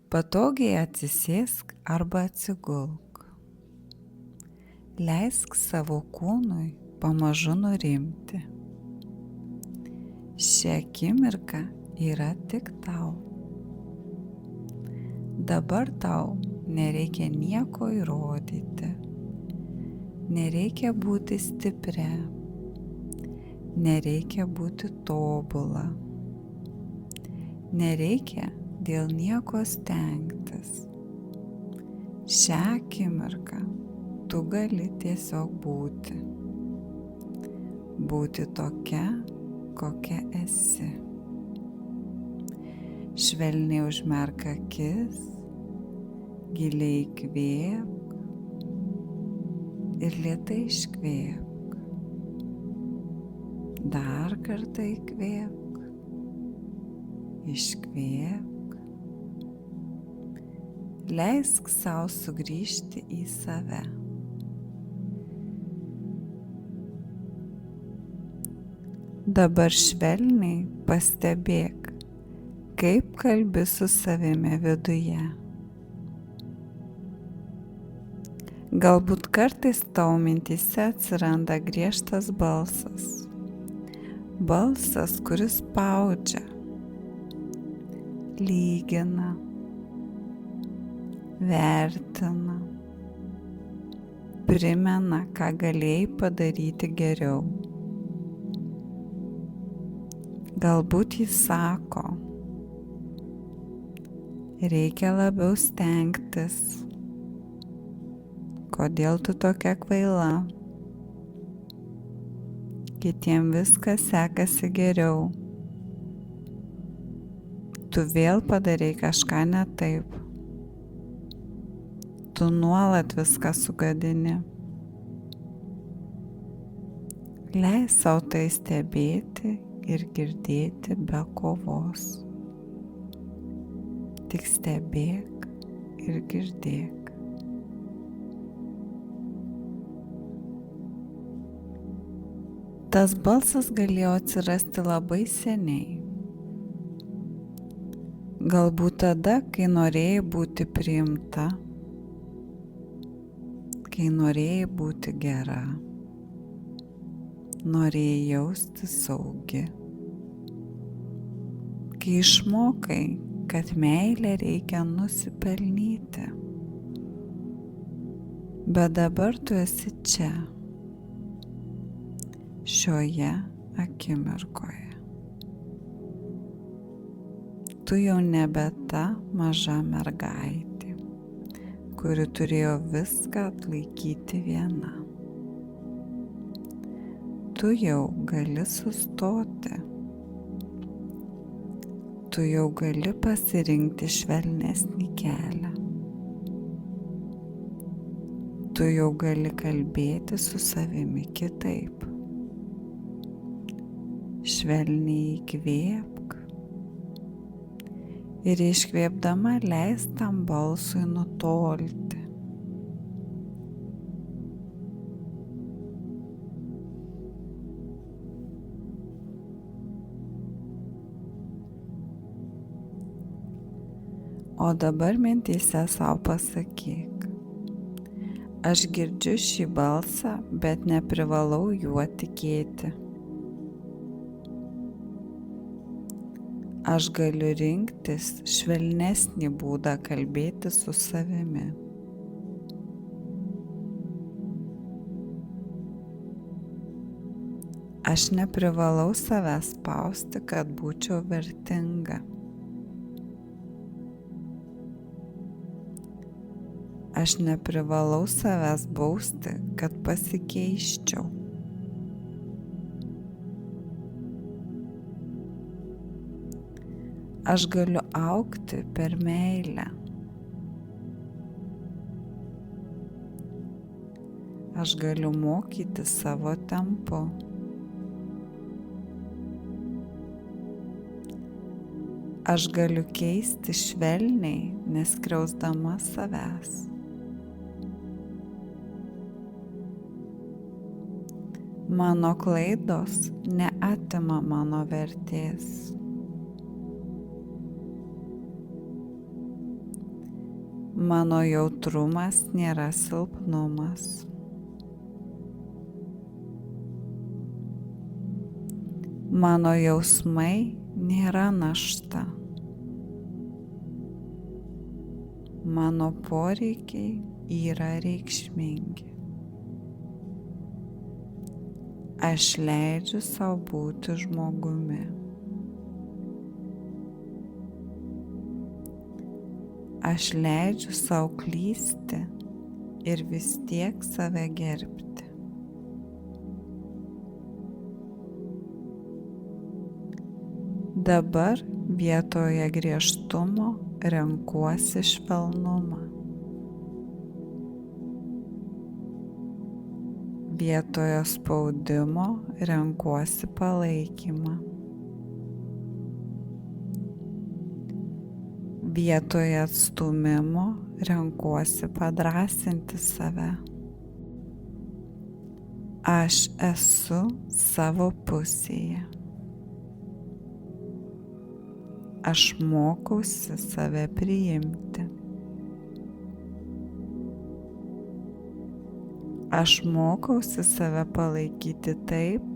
Patogiai atsisėsk arba atsigulk. Leisk savo kūnui pamažu nurimti. Ši akimirka yra tik tau. Dabar tau nereikia nieko įrodyti. Nereikia būti stipria. Nereikia būti tobula. Nereikia dėl nieko stengtis. Šią akimirką tu gali tiesiog būti. Būti tokia, kokia esi. Švelniai užmerk akis, giliai įkvėpk ir lėtai iškvėpk. Dar kartą įkvėpk, iškvėpk. Leisk sau sugrįžti į save. Dabar švelniai pastebėk, kaip kalbi su savimi viduje. Galbūt kartais tavo mintyse atsiranda griežtas balsas. Balsas, kuris spaudžia, lygina, vertina, primena, ką galėjai padaryti geriau. Galbūt jis sako, reikia labiau stengtis, kodėl tu tokia kvaila, kitiems viskas sekasi geriau, tu vėl padarai kažką ne taip, tu nuolat viską sugadini. Leis sau tai stebėti ir girdėti be kovos. Tik stebėk ir girdėk. Tas balsas galėjo atsirasti labai seniai. Galbūt tada, kai norėjai būti priimta, kai norėjai būti gera, norėjai jausti saugi, kai išmokai, kad meilę reikia nusipelnyti. Bet dabar tu esi čia, šioje akimirkoje. Tu jau nebe ta maža mergaitė, kuri turėjo viską atlaikyti viena. Tu jau gali sustoti. Tu jau gali pasirinkti švelnesnį kelią. Tu jau gali kalbėti su savimi kitaip. Švelniai įkvėpk ir iškvėpdama leisk tam balsui nutolti. O dabar mintyse sau pasakyk, aš girdžiu šį balsą, bet neprivalau juo tikėti. Aš galiu rinktis švelnesnį būdą kalbėti su savimi. Aš neprivalau savęs spausti, kad būčiau vertinga. Aš neprivalau savęs bausti, kad pasikeisčiau. Aš galiu augti per meilę. Aš galiu mokyti savo tempu. Aš galiu keisti švelniai, neskriausdama savęs. Mano klaidos neatima mano vertės. Mano jautrumas nėra silpnumas. Mano jausmai nėra našta. Mano poreikiai yra reikšmingi. Aš leidžiu sau būti žmogumi. Aš leidžiu sau klysti ir vis tiek save gerbti. Dabar vietoje griežtumo renkuosi švelnumą. Vietoje spaudimo renkuosi palaikymą. Vietoje atstūmimo renkuosi padrąsinti save. Aš esu savo pusėje. Aš mokausi save priimti. Aš mokausi save palaikyti taip,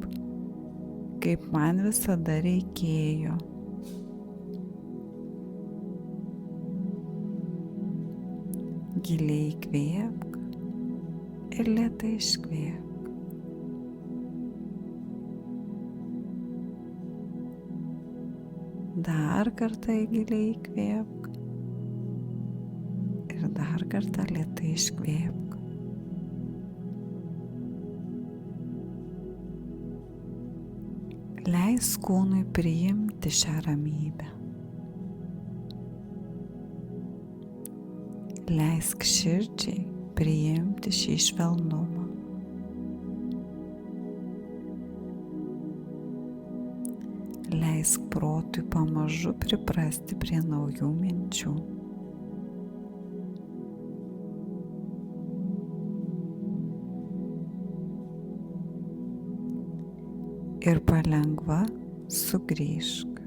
kaip man visada reikėjo. Giliai įkvėpk ir lėtai iškvėpk. Dar kartą giliai įkvėpk ir dar kartą lėtai iškvėpk. Leisk kūnui priimti šią ramybę. Leisk širdžiai priimti šį švelnumą. Leisk protui pamažu priprasti prie naujų minčių. Ir palengva sugrįžk.